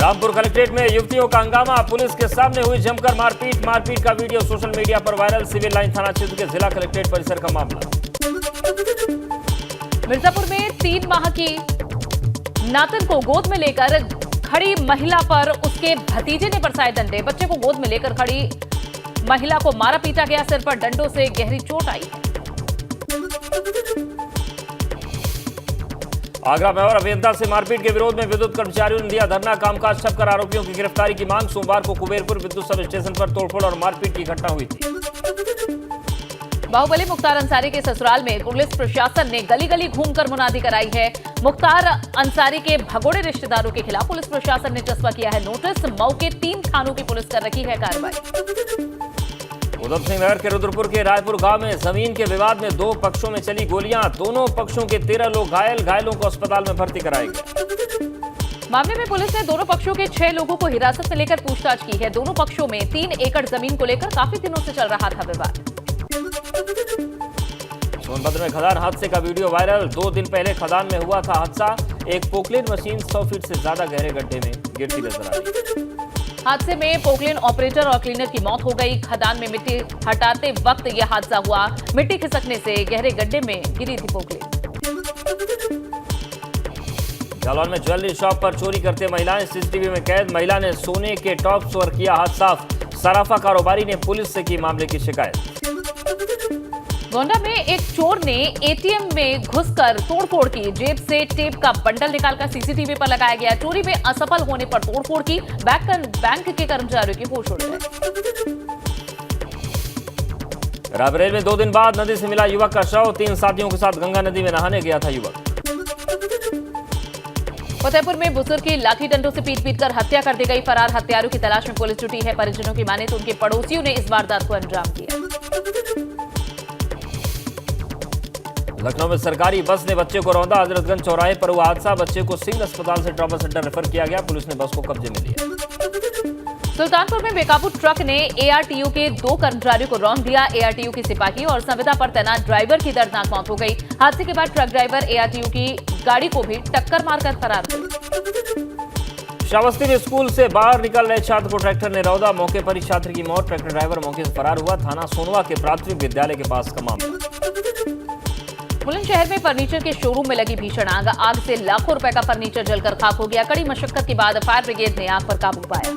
Rampur collectorate में युवतियों का हंगामा, पुलिस के सामने हुई जमकर मारपीट का वीडियो सोशल मीडिया पर वायरल। सिविल लाइन थाना क्षेत्र के जिला कलेक्ट्रेट परिसर का मामला। मिर्जापुर में 3 माह की नातिन को गोद में लेकर खड़ी महिला पर उसके भतीजे ने बरसाए डंडे। बच्चे को गोद में लेकर खड़ी महिला को मारा पीटा गया, सिर पर डंडों से गहरी चोट आई है। आगरा में और अभियंता से मारपीट के विरोध में विद्युत कर्मचारियों ने दिया धरना, कामकाज ठप कर आरोपियों की गिरफ्तारी की मांग। सोमवार को कुबेरपुर विद्युत सब स्टेशन पर तोड़फोड़ और मारपीट की घटना हुई थी। बाहुबली मुख्तार अंसारी के ससुराल में पुलिस प्रशासन ने गली गली घूमकर मुनादी कराई है। मुख्तार अंसारी के भगोड़े रिश्तेदारों के खिलाफ पुलिस प्रशासन ने चस्पा किया है नोटिस। मऊ के 3 थानों की पुलिस कर रही है कार्रवाई। उधम सिंह नगर के रुद्रपुर के रायपुर गांव में जमीन के विवाद में 2 पक्षों में चली गोलियां, दोनों पक्षों के 13 लोग घायलों को अस्पताल में भर्ती कराया गया। मामले में पुलिस ने दोनों पक्षों के 6 लोगों को हिरासत में लेकर पूछताछ की है। दोनों पक्षों में 3 एकड़ जमीन को लेकर काफी दिनों से चल रहा था विवाद। सोनभद्र में खदान हादसे का वीडियो वायरल। 2 दिन पहले खदान में हुआ था हादसा, एक पोकलेन मशीन 100 फीट से ज्यादा गहरे गड्ढे में गिरती नजर आई। हादसे में पोकलेन ऑपरेटर और क्लीनर की मौत हो गई। खदान में मिट्टी हटाते वक्त यह हादसा हुआ। मिट्टी खिसकने से गहरे गड्ढे में गिरी थी पोकलेन। जालौन में ज्वेलरी शॉप पर चोरी करते महिलाएं सीसीटीवी में कैद। महिला ने सोने के टॉप्स और किया हाथ साफ। सराफा कारोबारी ने पुलिस से की मामले की शिकायत। गोंडा में एक चोर ने एटीएम में घुसकर तोड़फोड़ की। जेब से टेप का बंडल निकालकर सीसीटीवी पर लगाया गया। चोरी में असफल होने पर तोड़फोड़ की। बैंक के कर्मचारियों की होश उड़ गए। रायबरेली में 2 दिन बाद नदी से मिला युवक का शव। 3 साथियों के साथ गंगा नदी में नहाने गया था युवक। फतेहपुर में बुजुर्ग की लाठी डंडों से पीट कर हत्या कर दी गई। फरार हत्यारों की तलाश में पुलिस जुटी है। परिजनों की माने तो उनके पड़ोसियों ने इस वारदात को अंजाम दिया। लखनऊ में सरकारी बस ने बच्चे को रौंदा। हजरतगंज चौराहे पर हुआ हादसा। बच्चे को सिविल अस्पताल से ट्रॉमा सेंटर रेफर किया गया। पुलिस ने बस को कब्जे में लिया। सुल्तानपुर में बेकाबू ट्रक ने एआरटीयू के 2 कर्मचारियों को रौंद दिया। एआरटीयू की सिपाही और संविदा पर तैनात ड्राइवर की दर्दनाक मौत हो गई। हादसे के बाद ट्रक ड्राइवर एआरटीयू की गाड़ी को भी टक्कर मारकर फरार हुए। श्रावस्ती में स्कूल से बाहर निकल रहे छात्र को ट्रैक्टर ने रौंदा। मौके पर ही छात्र की मौत। ट्रैक्टर ड्राइवर मौके से फरार हुआ। थाना सोनवा के प्राथमिक विद्यालय के पास का मामला। बुलंदशहर में फर्नीचर के शोरूम में लगी भीषण आग। आग से लाखों रुपए का फर्नीचर जलकर खाक हो गया। कड़ी मशक्कत के बाद फायर ब्रिगेड ने आग पर काबू पाया।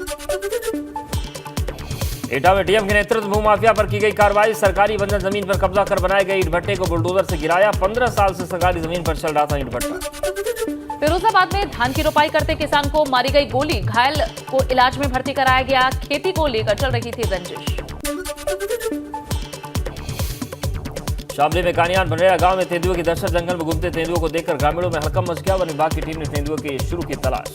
एटा में डीएम के नेतृत्व भूमाफिया पर की गई कार्रवाई। सरकारी बंजर जमीन पर कब्जा कर बनाए गए ईंट भट्टे को बुलडोजर से गिराया। 15 साल से सरकारी जमीन पर चल रहा था ईंट भट्टा। फिरोजाबाद में धान की रोपाई करते किसान को मारी गई गोली। घायल को इलाज में भर्ती कराया गया। खेती को लेकर चल रही थी रंजिश। शामली में कानियान बनरेरा गांव में तेंदुए की दहशत। जंगल में घूमते तेंदुओं को देखकर ग्रामीणों में हड़कंप मच गया। वन विभाग की टीम ने तेंदुओं की शुरू की तलाश।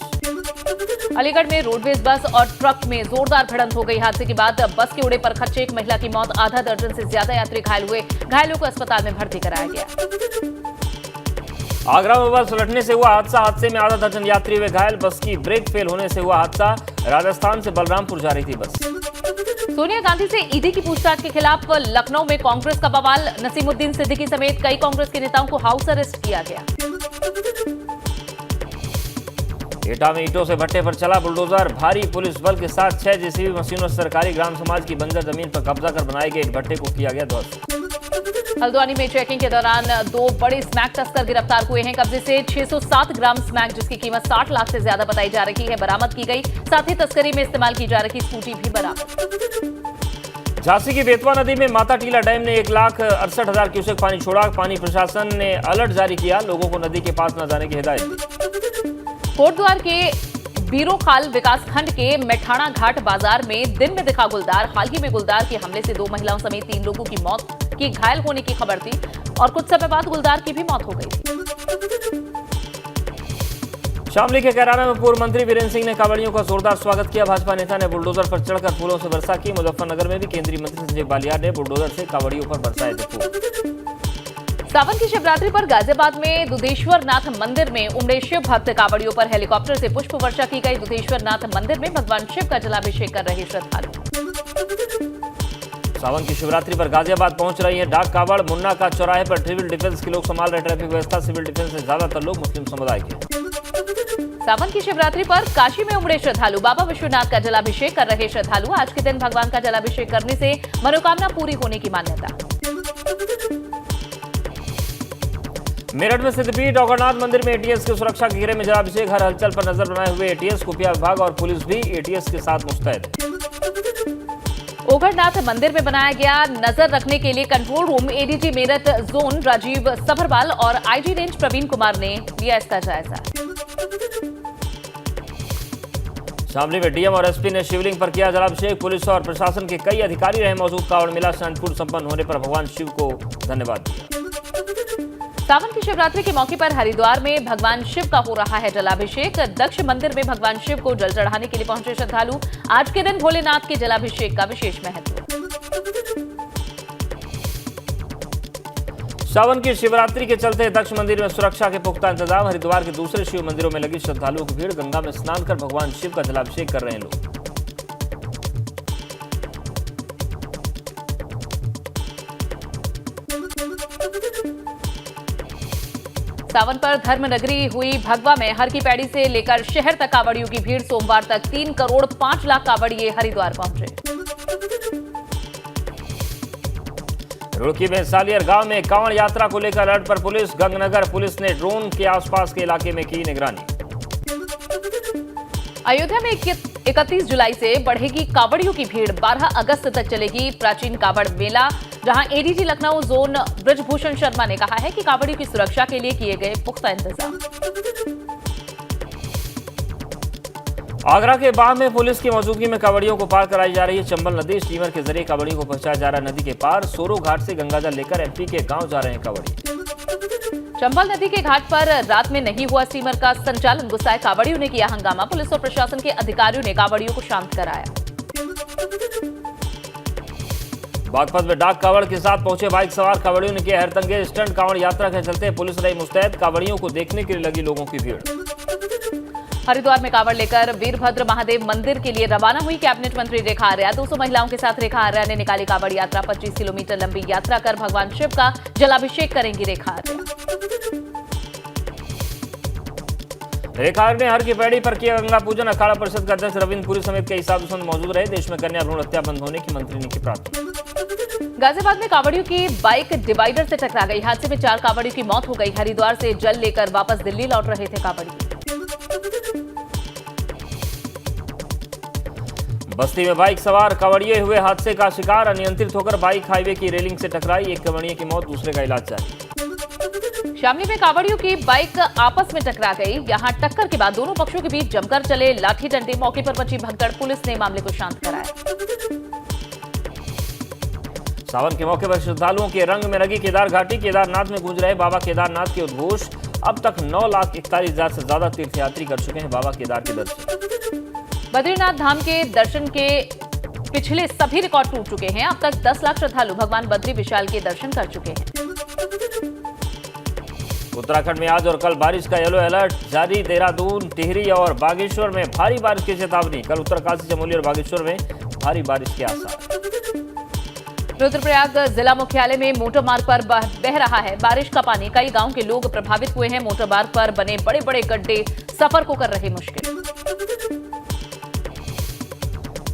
अलीगढ़ में रोडवेज बस और ट्रक में जोरदार भिड़ंत हो गई। हादसे के बाद बस के उड़े पर खच्चे एक महिला की मौत। आधा दर्जन से ज्यादा यात्री घायल हुए। घायलों को अस्पताल में भर्ती कराया गया। आगरा में बस उलटने से हुआ हादसा। हादसे में आधा दर्जन यात्री हुए घायल। बस की ब्रेक फेल होने से हुआ हादसा। राजस्थान से बलरामपुर जा रही थी बस। सोनिया गांधी से ईडी की पूछताछ के खिलाफ लखनऊ में कांग्रेस का बवाल। नसीमुद्दीन सिद्दीकी समेत कई कांग्रेस के नेताओं को हाउस अरेस्ट किया गया। एटा में ईंटों से भट्टे पर चला बुलडोजर। भारी पुलिस बल के साथ 6 जेसीबी मशीनों से सरकारी ग्राम समाज की बंजर जमीन पर कब्जा कर बनाए गए ईंट भट्टे को किया गया ध्वस्त। हल्द्वानी में चेकिंग के दौरान 2 बड़े स्मैक तस्कर गिरफ्तार हुए हैं। कब्जे से 607 ग्राम स्मैक जिसकी कीमत 60 लाख से ज्यादा बताई जा रही है बरामद की गई। साथ ही तस्करी में इस्तेमाल की जा रही स्कूटी भी बरामद। झांसी की बेतवा नदी में माता टीला डैम ने 1,68,000 क्यूसेक पानी छोड़ा। पानी प्रशासन ने अलर्ट जारी किया। लोगों को नदी के पास न जाने की हिदायत दी। कोटद्वार के बीरोखाल विकासखंड के मेठाणा घाट बाजार में दिन में दिखा गुलदार। हाल ही में गुलदार के हमले से 2 महिलाओं समेत 3 लोगों की मौत की घायल होने की खबर थी और कुछ समय बाद गुलदार की भी मौत हो गई थी। शामली के कैराना में पूर्व मंत्री वीरेंद्र सिंह ने कांवड़ियों का जोरदार स्वागत किया। भाजपा नेता ने बुलडोजर पर चढ़कर फूलों से वर्षा की। मुजफ्फरनगर में भी केंद्रीय मंत्री संजय बालियान ने बुलडोजर से कांवड़ियों पर बरसाए थे फूल। सावन की शिवरात्रि पर गाजियाबाद में दुधेश्वर नाथ मंदिर में उमड़े शिव भक्त कांवड़ियों पर हेलीकॉप्टर से पुष्प वर्षा की गई। दुधेश्वर नाथ मंदिर में भगवान शिव का जलाभिषेक कर रहे श्रद्धालु। सावन की शिवरात्रि पर गाजियाबाद पहुंच रही है डाक कावड़। मुन्ना का चौराहे पर सिविल डिफेंस के लोग संभाल रहे ट्रैफिक व्यवस्था। सिविल डिफेंस से ज्यादातर लोग मुस्लिम समुदाय के। सावन की शिवरात्रि पर काशी में उमड़े श्रद्धालु। बाबा विश्वनाथ का जलाभिषेक कर रहे श्रद्धालु। आज के दिन भगवान का जलाभिषेक करने से मनोकामना पूरी होने की मान्यता। मेरठ में सिद्धपीठ औगरनाथ मंदिर में एटीएस की सुरक्षा के घेरे में जलाभिषेक। हर हलचल पर नजर बनाए हुए एटीएस, खुफिया विभाग और पुलिस भी एटीएस के साथ मुस्तैद है। ओगरनाथ मंदिर में बनाया गया नजर रखने के लिए control room. ADG Meerut zone Rajeev Sabharwal और आईजी रेंज प्रवीण कुमार ने लिया इसका जायजा। शामली में डीएम और एसपी ने शिवलिंग पर किया जलाभिषेक। पुलिस और प्रशासन के कई अधिकारी रहे मौजूद। कावड़ मेला शांतिपूर्ण संपन्न होने पर भगवान शिव को धन्यवाद दिया। सावन की शिवरात्रि के मौके पर हरिद्वार में भगवान शिव का हो रहा है जलाभिषेक। दक्ष मंदिर में भगवान शिव को जल चढ़ाने के लिए पहुंचे श्रद्धालु। आज के दिन भोलेनाथ के जलाभिषेक का विशेष महत्व। सावन की शिवरात्रि के चलते दक्ष मंदिर में सुरक्षा के पुख्ता इंतजाम। हरिद्वार के दूसरे शिव मंदिरों में लगी श्रद्धालुओं की भीड़। गंगा में स्नान कर भगवान शिव का जलाभिषेक कर रहे हैं लोग। सावन पर धर्म नगरी हुई भगवा में हर की पैड़ी से लेकर शहर तक कावड़ियों की भीड़। सोमवार तक 3 करोड़ 5 लाख कावड़िए हरिद्वार पहुंचे। रुड़की में सालियर गांव में कांवड़ यात्रा को लेकर अलर्ट पर पुलिस। गंगनगर पुलिस ने ड्रोन के आसपास के इलाके में की निगरानी। अयोध्या में 31 जुलाई से बढ़ेगी कावड़ियों की भीड़। 12 अगस्त तक चलेगी प्राचीन कावड़ मेला, जहां एडीजी लखनऊ जोन ब्रजभूषण शर्मा ने कहा है कि कावड़ियों की सुरक्षा के लिए किए गए पुख्ता इंतजाम। आगरा के बाह में पुलिस की मौजूदगी में कावड़ियों को पार कराई जा रही है चंबल नदी। स्टीमर के जरिए कावड़ियों को पहुंचाया जा रहा है नदी के पार। सोरो घाट से गंगाजल लेकर एमपी के गांव जा रहे हैं कावड़िए। चंबल नदी के घाट पर रात में नहीं हुआ स्टीमर का संचालन। गुस्साए कावड़ियों ने किया हंगामा। पुलिस और प्रशासन के अधिकारियों ने कावड़ियों को शांत कराया। बागपत में डाक कावड़ के साथ पहुंचे बाइक सवार। कावड़ियों ने किया हैरतंगेज स्टंट। कावड़ यात्रा के चलते पुलिस रही मुस्तैद। कावड़ियों को देखने के लिए लगी लोगों की भीड़। हरिद्वार में कावड़ लेकर वीरभद्र महादेव मंदिर के लिए रवाना हुई कैबिनेट मंत्री रेखा आर्या। 200 महिलाओं के साथ रेखा आर्या ने निकाली कावड़ यात्रा। 25 किलोमीटर लंबी यात्रा कर भगवान शिव का जलाभिषेक करेंगी रेखा आर्या। रेखा आर्या ने हर की पैड़ी पर किया गंगा पूजन। अखाड़ा परिषद का अध्यक्ष रविंद्र पुरी समेत कई साधु संत मौजूद रहे। देश में कन्या भ्रूण हत्या बंद होने की मंत्री ने की प्रार्थना। गाजियाबाद में कावड़ियों की बाइक डिवाइडर से टकरा गई। हादसे में 4 कावड़ियों की मौत हो गई। हरिद्वार से जल लेकर वापस दिल्ली लौट रहे थे कावड़िए। बस्ती में बाइक सवार कावड़िए हुए हादसे का शिकार। अनियंत्रित होकर बाइक हाईवे की रेलिंग से टकराई। एक कावड़िए की मौत, दूसरे का इलाज जारी। शामली में कावड़ियों की बाइक आपस में टकरा गई। यहां टक्कर के बाद दोनों पक्षों के बीच जमकर चले लाठी डंडे। मौके पर मची भगदड़। पुलिस ने मामले को शांत कराया। सावन के मौके पर श्रद्धालुओं के रंग में लगी केदार घाटी। केदारनाथ में गूंज रहे बाबा केदारनाथ के उद्घोष। अब तक 9,41,000 से ज्यादा तीर्थयात्री कर चुके हैं बाबा केदार के दर्शन। बद्रीनाथ धाम के दर्शन के पिछले सभी रिकॉर्ड टूट चुके हैं। अब तक 10 लाख श्रद्धालु भगवान बद्री विशाल के दर्शन कर चुके हैं। उत्तराखंड में आज और कल बारिश का येलो अलर्ट जारी। देहरादून, टिहरी और बागेश्वर में भारी बारिश की चेतावनी। कल उत्तरकाशी, चमोली और बागेश्वर में भारी बारिश के आसार। रुद्रप्रयाग जिला मुख्यालय में मोटर मार्ग पर बह रहा है बारिश का पानी। कई गांव के लोग प्रभावित हुए हैं। मोटर मार्ग पर बने बड़े बड़े गड्ढे सफर को कर रहे मुश्किल।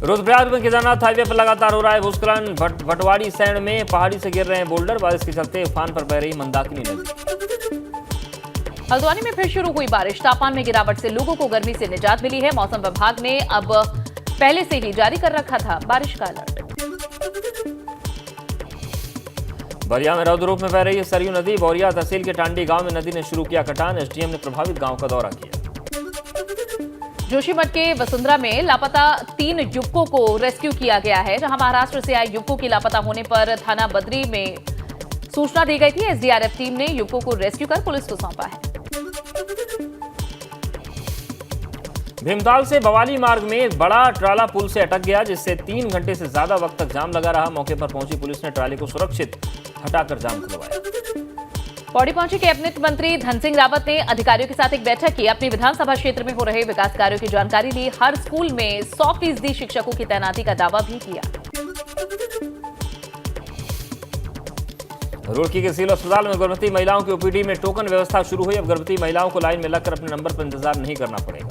रुद्रप्रयाग में केदारनाथ हाईवे पर लगातार हो रहा है भूस्खलन। भटवाड़ी सैंड में पहाड़ी से गिर रहे हैं बोल्डर। बारिश के चलते उफान पर बह रही मंदाकिनी नदी। हल्द्वानी में फिर शुरू हुई बारिश। तापमान में गिरावट से लोगों को गर्मी से निजात मिली है। मौसम विभाग ने अब पहले से ही जारी कर रखा था बारिश का अलर्ट। बलिया में रौद्र रूप में बह रही है सरयू नदी। बोरिया तहसील के टांडी गांव में नदी ने शुरू किया कटान। एसडीएम ने प्रभावित गांव का दौरा किया। जोशीमठ के वसुंधरा में लापता 3 युवकों को रेस्क्यू किया गया है। जहां महाराष्ट्र से आए युवकों की लापता होने पर थाना बद्री में सूचना दी गई थी। एसडीआरएफ टीम ने युवकों को रेस्क्यू कर पुलिस को सौंपा है। भीमताल से बवाली मार्ग में एक बड़ा ट्राला पुल से अटक गया, जिससे 3 घंटे से ज्यादा वक्त तक जाम लगा रहा। मौके पर पहुंची पुलिस ने ट्राले को सुरक्षित हटाकर जाम खुलवाया। पौड़ी पहुंचे कैबिनेट मंत्री धन सिंह रावत ने अधिकारियों के साथ एक बैठक की। अपनी विधानसभा क्षेत्र में हो रहे विकास कार्यों की जानकारी ली। हर स्कूल में 100% शिक्षकों की तैनाती का दावा भी किया। रुड़की के सिविल अस्पताल में गर्भवती महिलाओं की ओपीडी में टोकन व्यवस्था शुरू हुई। अब गर्भवती महिलाओं को लाइन में लगकर अपने नंबर पर इंतजार नहीं करना पड़ेगा।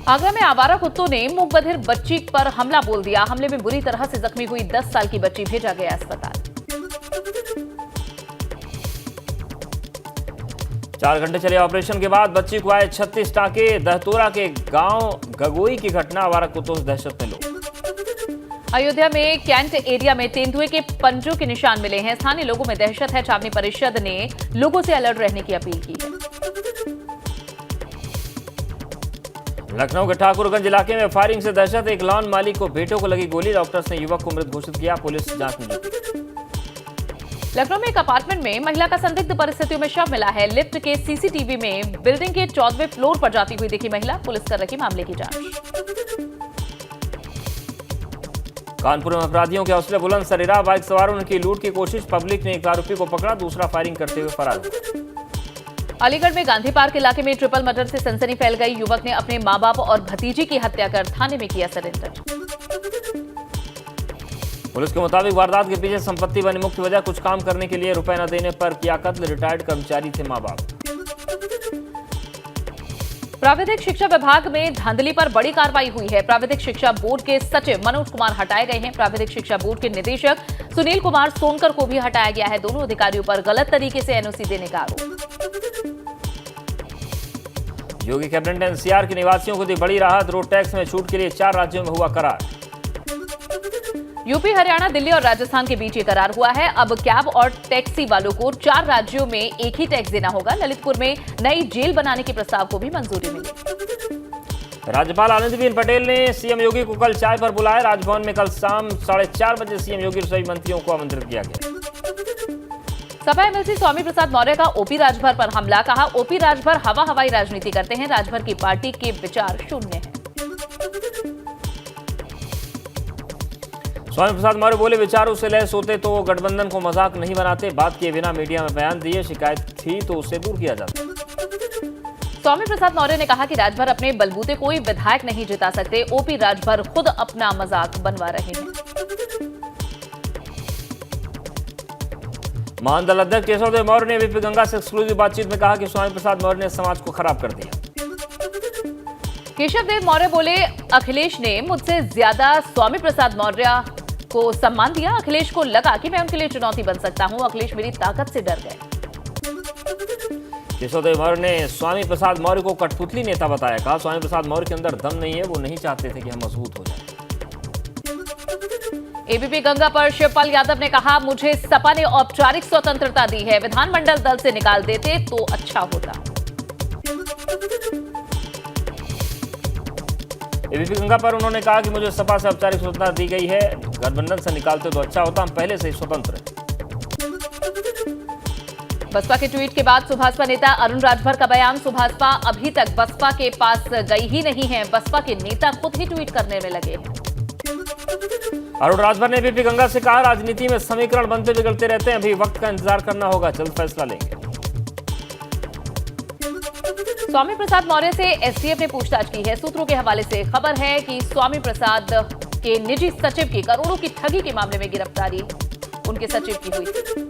आगरा में आवारा कुत्तों ने मूक बधिर बच्ची पर हमला बोल दिया। हमले में बुरी तरह से जख्मी हुई 10 साल की बच्ची भेजा गया अस्पताल। 4 घंटे चले ऑपरेशन के बाद बच्ची को आए 36 टाके। दहतोरा के गांव गगोई की घटना, आवारा कुत्तों से दहशत में लोग। अयोध्या में कैंट एरिया में तेंदुए के पंजों के निशान मिले हैं। स्थानीय लोगों में दहशत है। छावनी परिषद ने लोगों से अलर्ट रहने की अपील की है। लखनऊ के ठाकुरगंज इलाके में फायरिंग से दहशत। एक लॉन मालिक को बेटों को लगी गोली। डॉक्टर्स ने युवक को मृत घोषित किया। पुलिस जांच में जुटी। लखनऊ में एक अपार्टमेंट में महिला का संदिग्ध परिस्थितियों में शव मिला है। लिफ्ट के सीसीटीवी में बिल्डिंग के 14वें फ्लोर पर जाती हुई दिखी महिला। पुलिस कर रही मामले की जांच। कानपुर में अपराधियों के हौसले बुलंद। सरेरा बाइक सवारों ने की लूट की कोशिश। पब्लिक ने एक आरोपी को पकड़ा, दूसरा फायरिंग करते हुए फरार हुआ। अलीगढ़ में गांधी पार्क इलाके में ट्रिपल मर्डर से सनसनी फैल गई। युवक ने अपने मां बाप और भतीजी की हत्या कर थाने में किया सरेंडर। पुलिस के मुताबिक वारदात के पीछे संपत्ति बनी मुख्य वजह। कुछ काम करने के लिए रुपए न देने पर किया कत्ल। रिटायर्ड कर्मचारी थे मां बाप। प्राविधिक शिक्षा विभाग में धांधली पर बड़ी कार्रवाई हुई है। प्राविधिक शिक्षा बोर्ड के सचिव मनोज कुमार हटाए गए हैं। प्राविधिक शिक्षा बोर्ड के निदेशक सुनील कुमार सोनकर को भी हटाया गया है। दोनों अधिकारियों पर गलत तरीके से एनओसी देने का आरोप। योगी कैबिनेट ने एनसीआर के निवासियों को दी बड़ी राहत। रोड टैक्स में छूट के लिए 4 राज्यों में हुआ करार। यूपी, हरियाणा, दिल्ली और राजस्थान के बीच ये करार हुआ है। अब कैब और टैक्सी वालों को 4 राज्यों में एक ही टैक्स देना होगा। ललितपुर में नई जेल बनाने के प्रस्ताव को भी मंजूरी मिली। राज्यपाल आनंदीबेन पटेल ने सीएम योगी को कल चाय पर बुलाया। राजभवन में कल शाम 4:30 बजे सीएम योगी और सभी मंत्रियों को आमंत्रित किया गया। सपा एमएलसी स्वामी प्रसाद मौर्य का ओपी राजभर पर हमला। कहा, ओपी राजभर हवाई राजनीति करते हैं। राजभर की पार्टी के विचार शून्य है। स्वामी प्रसाद मौर्य बोले, विचारों से लैस होते तो गठबंधन को मजाक नहीं बनाते। बात किए बिना मीडिया में बयान दिए। शिकायत थी तो उससे दूर किया जाता। स्वामी प्रसाद मौर्य ने कहा कि राजभर अपने बलबूते कोई विधायक नहीं जिता सकते। ओपी राजभर खुद अपना मजाक बनवा रहे हैं। महादल अध्यक्ष केशव देव मौर्य ने वीपी गंगा से एक्सक्लूसिव बातचीत में कहा कि स्वामी प्रसाद मौर्य ने समाज को खराब कर दिया। केशव देव मौर्य बोले, अखिलेश ने मुझसे ज्यादा स्वामी प्रसाद मौर्य को सम्मान दिया। अखिलेश को लगा कि मैं उनके लिए चुनौती बन सकता हूं। अखिलेश मेरी ताकत से डर गए। केशव देव मौर्य ने स्वामी प्रसाद मौर्य को कठपुतली नेता बताया। कहा, स्वामी प्रसाद मौर्य के अंदर दम नहीं है। वो नहीं चाहते थे कि हम मजबूत हो जाएं। एबीपी गंगा पर शिवपाल यादव ने कहा, मुझे सपा ने औपचारिक स्वतंत्रता दी है। विधानमंडल दल से निकाल देते तो अच्छा होता। एबीपी गंगा पर उन्होंने कहा कि मुझे सपा से औपचारिक स्वतंत्रता दी गई है। गठबंधन से निकालते तो अच्छा होता। हम पहले से ही स्वतंत्र हैं। बसपा के ट्वीट के बाद सुभाषपा नेता अरुण राजभर का बयान। सुभाषपा अभी तक बसपा के पास गई ही नहीं है। बसपा के नेता खुद ही ट्वीट करने में लगे हैं। अरुण राजभर ने एबीपी गंगा से कहा, राजनीति में समीकरण बनते बिगड़ते रहते हैं। अभी वक्त का इंतजार करना होगा। जल्द फैसला लेंगे। स्वामी प्रसाद मौर्य से एसटीएफ ने पूछताछ की है। सूत्रों के हवाले से खबर है कि स्वामी प्रसाद के निजी सचिव की करोड़ों की ठगी के मामले में गिरफ्तारी उनके सचिव की हुई थी।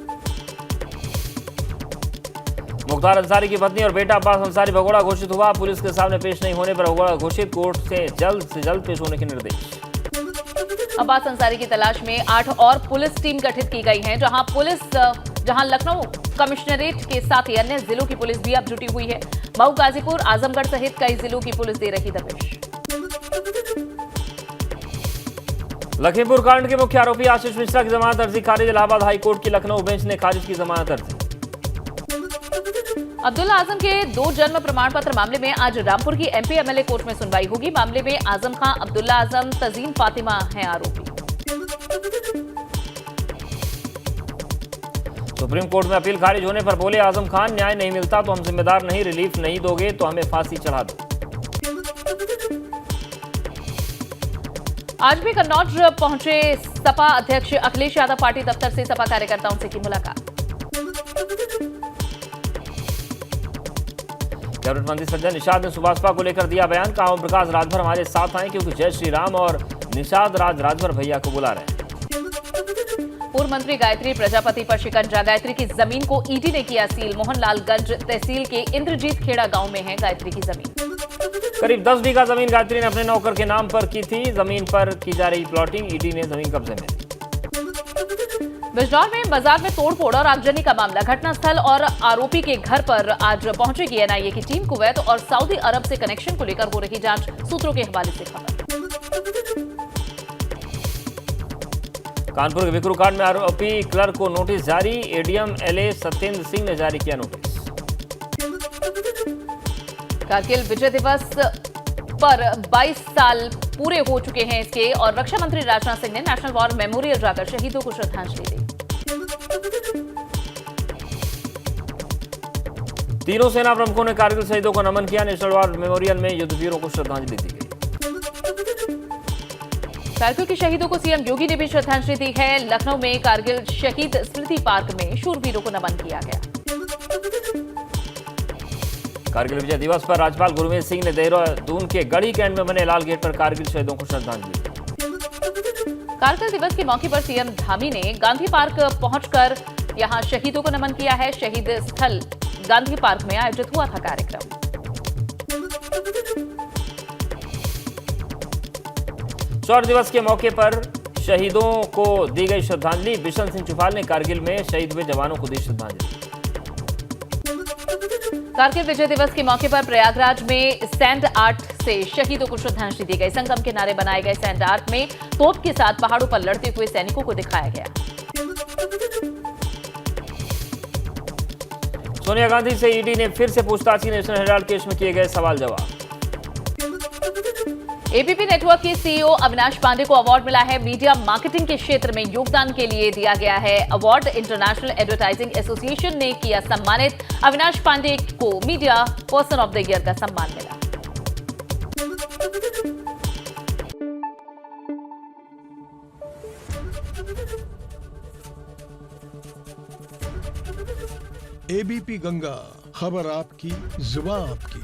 मुख्तार अंसारी की पत्नी और बेटा अब्बास अंसारी भगोड़ा घोषित हुआ। पुलिस के सामने पेश नहीं होने पर भगोड़ा घोषित। कोर्ट से जल्द पेश होने के निर्देश। अब्बास अंसारी की तलाश में 8 और पुलिस टीम गठित की गई है। जहां लखनऊ कमिश्नरेट के साथ ही अन्य जिलों की पुलिस भी अब जुटी हुई है। मऊ, गाजीपुर, आजमगढ़ सहित कई जिलों की पुलिस दे रही दबिश। लखीमपुर कांड के मुख्य आरोपी आशीष मिश्रा की जमानत अर्जी खारिज। इलाहाबाद हाईकोर्ट की लखनऊ बेंच ने खारिज की जमानत अर्जी। अब्दुल्ला आजम के 2 जन्म प्रमाण पत्र मामले में आज रामपुर की एमपी एमएलए कोर्ट में सुनवाई होगी। मामले में आजम खां, अब्दुल्ला आजम, तजीन फातिमा हैं आरोपी। सुप्रीम कोर्ट में अपील खारिज होने पर बोले आजम खान, न्याय नहीं मिलता तो हम जिम्मेदार नहीं। रिलीफ नहीं दोगे तो हमें फांसी चढ़ा दो। आज भी कन्नौज पहुंचे सपा अध्यक्ष अखिलेश यादव। पार्टी दफ्तर से सपा कार्यकर्ताओं से की मुलाकात। कैबिनेट मंत्री सज्जन निषाद ने सुभाषपा को लेकर दिया बयान। कहा, ओम प्रकाश राजभर हमारे साथ आए क्योंकि जय श्री राम और निषाद राजभर भैया को बुला रहे हैं। पूर्व मंत्री गायत्री प्रजापति पर शिकंजा। गायत्री की जमीन को ईडी ने किया सील। मोहनलालगंज तहसील के इंद्रजीत खेड़ा गांव में है गायत्री की जमीन। करीब 10 बीघा जमीन गायत्री ने अपने नौकर के नाम पर की थी। जमीन पर की जा रही प्लॉटिंग, ईडी ने जमीन कब्जे में ली। बिजनौर में बाजार में तोड़फोड़ और आगजनी का मामला। घटनास्थल और आरोपी के घर पर आज पहुंचेगी एनआईए की टीम। कुवैत और सऊदी अरब से कनेक्शन को लेकर हो रही जांच, सूत्रों के हवाले से खबर। कानपुर के विक्रू कांड में आरोपी क्लर्क को नोटिस जारी। एडीएम एलए सत्येंद्र सिंह ने जारी किया नोटिस। कारगिल विजय दिवस पर 22 साल पूरे हो चुके हैं इसके, और रक्षा मंत्री राजनाथ सिंह ने नेशनल वॉर मेमोरियल जाकर शहीदों को श्रद्धांजलि दी। तीनों सेना प्रमुखों ने कारगिल शहीदों को नमन किया। नेशनल वॉर मेमोरियल में युद्धवीरों को श्रद्धांजलि दी गई। कारगिल के शहीदों को सीएम योगी ने भी श्रद्धांजलि दी है। लखनऊ में कारगिल शहीद स्मृति पार्क में शूरवीरों को नमन किया गया। कारगिल विजय दिवस पर राज्यपाल गुरमीत सिंह ने देहरादून के गढ़ी कैंट में बने लाल गेट पर कारगिल शहीदों को श्रद्धांजलि दी। कारगिल दिवस के मौके पर सीएम धामी ने गांधी पार्क पहुंचकर यहां शहीदों को नमन किया है। शहीद स्थल गांधी पार्क में आयोजित हुआ था कार्यक्रम। शौर्य दिवस के मौके पर शहीदों को दी गई श्रद्धांजलि। बिशन सिंह चुफाल ने कारगिल में शहीद हुए जवानों को दी श्रद्धांजलि। कारगिल विजय दिवस के मौके पर प्रयागराज में सैंड आर्ट से शहीदों को श्रद्धांजलि दी गई। संगम किनारे बनाए गए सैंड आर्ट में तोप के साथ पहाड़ों पर लड़ते हुए सैनिकों को दिखाया गया। सोनिया गांधी से ईडी ने फिर से पूछताछ की। नेशनल हेराल्ड केस में किए गए सवाल जवाब। एबीपी नेटवर्क के सीईओ अविनाश पांडे को अवार्ड मिला है। मीडिया मार्केटिंग के क्षेत्र में योगदान के लिए दिया गया है अवार्ड। इंटरनेशनल एडवर्टाइजिंग एसोसिएशन ने किया सम्मानित। अविनाश पांडे को media person of the year का सम्मान मिला। एबीपी गंगा, खबर आपकी, जुबान आपकी।